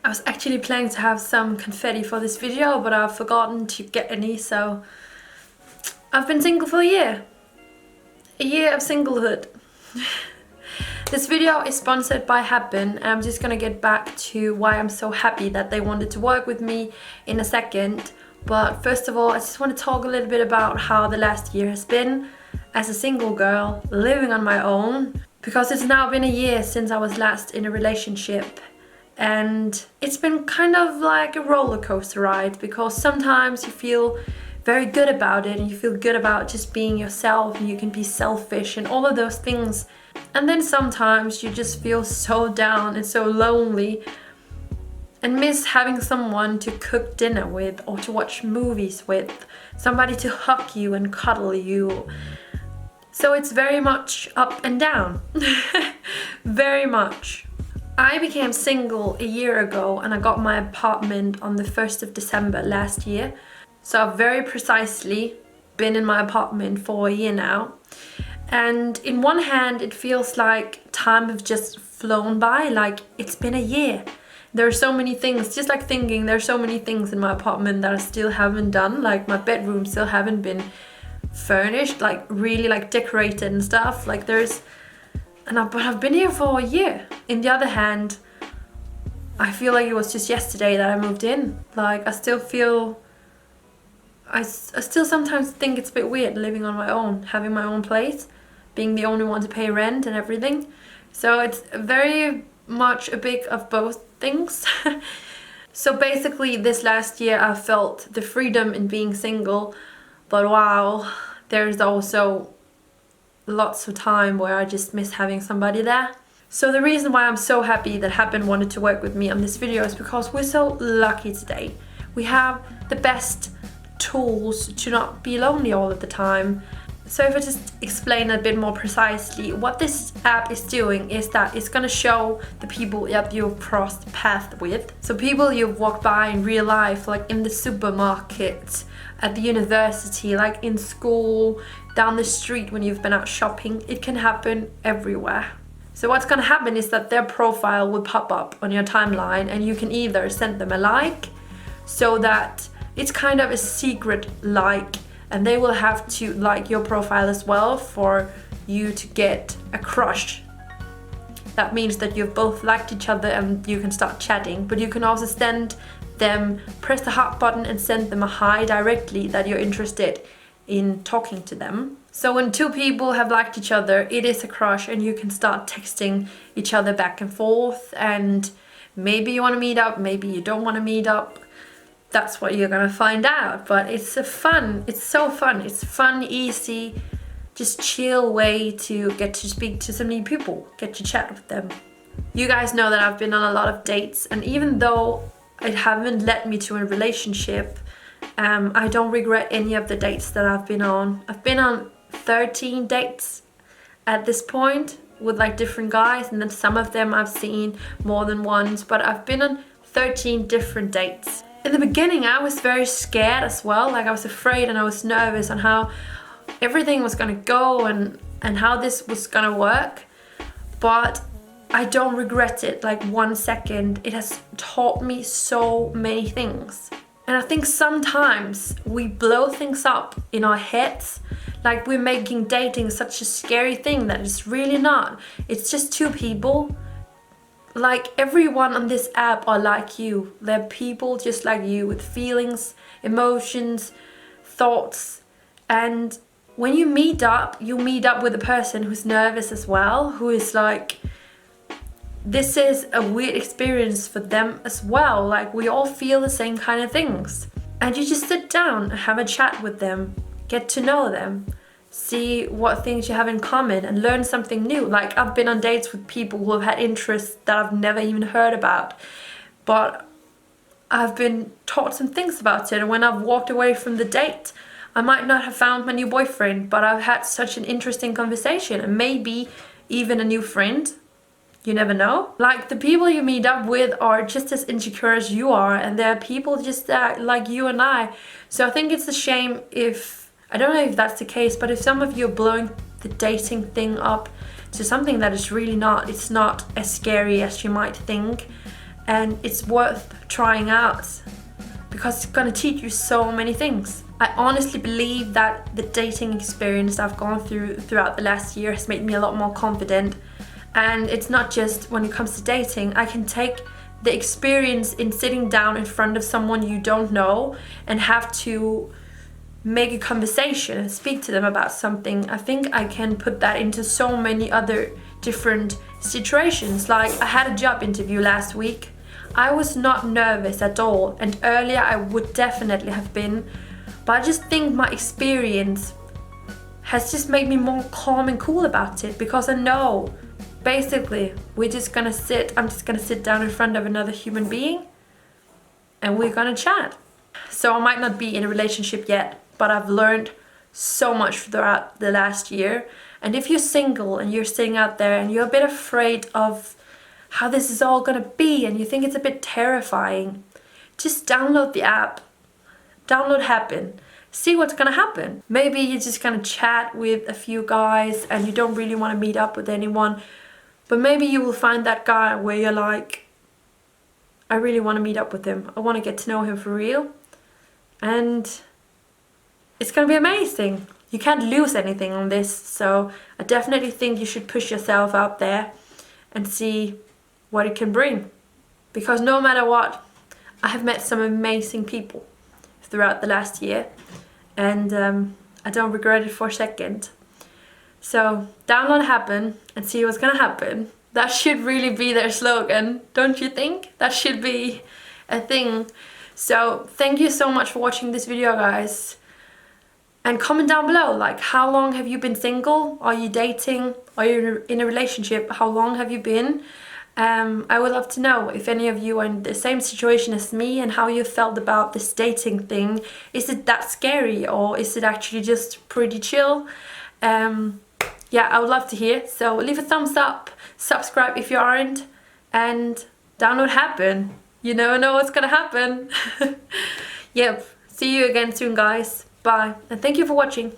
I was actually planning to have some confetti for this video, but I've forgotten to get any, so I've been single for a year. A year of singlehood. This video is sponsored by Happn, and I'm just gonna get back to why I'm so happy that they wanted to work with me in a second. But first of all, I just want to talk a little bit about how the last year has been as a single girl living on my own, because it's now been a year since I was last in a relationship. And it's been kind of like a roller coaster ride, because sometimes you feel very good about it and you feel good about just being yourself and you can be selfish and all of those things. And then sometimes you just feel so down and so lonely and miss having someone to cook dinner with or to watch movies with, somebody to hug you and cuddle you. So it's very much up and down. Very much. I became single a year ago and I got my apartment on the 1st of December last year. So I've very precisely been in my apartment for a year now. And in one hand, it feels like time has just flown by, like it's been a year. There are so many things, just like thinking there's so many things in my apartment that I still haven't done. Like my bedroom still haven't been furnished, like really like decorated and stuff. Like but I've been here for a year. In the other hand, I feel like it was just yesterday that I moved in. Like I still sometimes think it's a bit weird living on my own, having my own place, being the only one to pay rent and everything. So it's very much a bit of both things. So basically this last year I felt the freedom in being single, but wow, there's also lots of time where I just miss having somebody there. So the reason why I'm so happy that Happn wanted to work with me on this video is because we're so lucky today. We have the best tools to not be lonely all of the time. So if I just explain a bit more precisely, what this app is doing is that it's gonna show the people that you've crossed paths with. So people you've walked by in real life, like in the supermarket, at the university, like in school, down the street when you've been out shopping. It can happen everywhere. So what's gonna happen is that their profile will pop up on your timeline and you can either send them a like, so that it's kind of a secret like, and they will have to like your profile as well for you to get a crush. That means that you've both liked each other and you can start chatting, but you can also send them, press the heart button and send them a hi directly that you're interested in talking to them. So when two people have liked each other, it is a crush and you can start texting each other back and forth, and maybe you want to meet up, maybe you don't want to meet up. That's what you're gonna find out, but it's so fun, it's fun, easy, just chill way to get to speak to so many people, get to chat with them. You guys know that I've been on a lot of dates, and even though it haven't led me to a relationship, I don't regret any of the dates that I've been on. I've been on 13 dates at this point with like different guys, and then some of them I've seen more than once, but I've been on 13 different dates. In the beginning I was very scared as well, like I was afraid and I was nervous on how everything was gonna go and how this was gonna work, but I don't regret it like 1 second. It has taught me so many things. And I think sometimes we blow things up in our heads, like we're making dating such a scary thing that it's really not. It's just two people. Like everyone on this app are like you. They're people just like you with feelings, emotions, thoughts. And when you meet up with a person who's nervous as well, who is like, this is a weird experience for them as well. Like we all feel the same kind of things. And you just sit down and have a chat with them, get to know them, see what things you have in common and learn something new. Like I've been on dates with people who have had interests that I've never even heard about, but I've been taught some things about it, and when I've walked away from the date, I might not have found my new boyfriend, but I've had such an interesting conversation and maybe even a new friend. You never know. Like the people you meet up with are just as insecure as you are, and they're people just like you and I. So I think it's a shame if, I don't know if that's the case, but if some of you are blowing the dating thing up to something that is really not, it's not as scary as you might think, and it's worth trying out because it's gonna teach you so many things. I honestly believe that the dating experience I've gone through throughout the last year has made me a lot more confident. And it's not just when it comes to dating. I can take the experience in sitting down in front of someone you don't know and have to make a conversation and speak to them about something. I think I can put that into so many other different situations. Like, I had a job interview last week. I was not nervous at all, and earlier I would definitely have been, but I just think my experience has just made me more calm and cool about it, because I know basically I'm just gonna sit down in front of another human being and we're gonna chat. So I might not be in a relationship yet, but I've learned so much throughout the last year. And if you're single and you're sitting out there and you're a bit afraid of how this is all gonna be and you think it's a bit terrifying, just download the app. Download Happn. See what's gonna happen. Maybe you're just gonna chat with a few guys and you don't really want to meet up with anyone, but maybe you will find that guy where you're like, I really want to meet up with him. I want to get to know him for real. And it's gonna be amazing. You can't lose anything on this, so I definitely think you should push yourself out there and see what it can bring. Because no matter what, I have met some amazing people throughout the last year, and I don't regret it for a second. So download Happn and see what's gonna happen. That should really be their slogan, don't you think? That should be a thing. So thank you so much for watching this video, guys. And comment down below, like, how long have you been single? Are you dating? Are you in a relationship? How long have you been? I would love to know if any of you are in the same situation as me and how you felt about this dating thing. Is it that scary, or is it actually just pretty chill? Yeah, I would love to hear. So leave a thumbs up, subscribe if you aren't, and download Happn. You never know what's gonna happen. Yep, see you again soon, guys. Bye, and thank you for watching.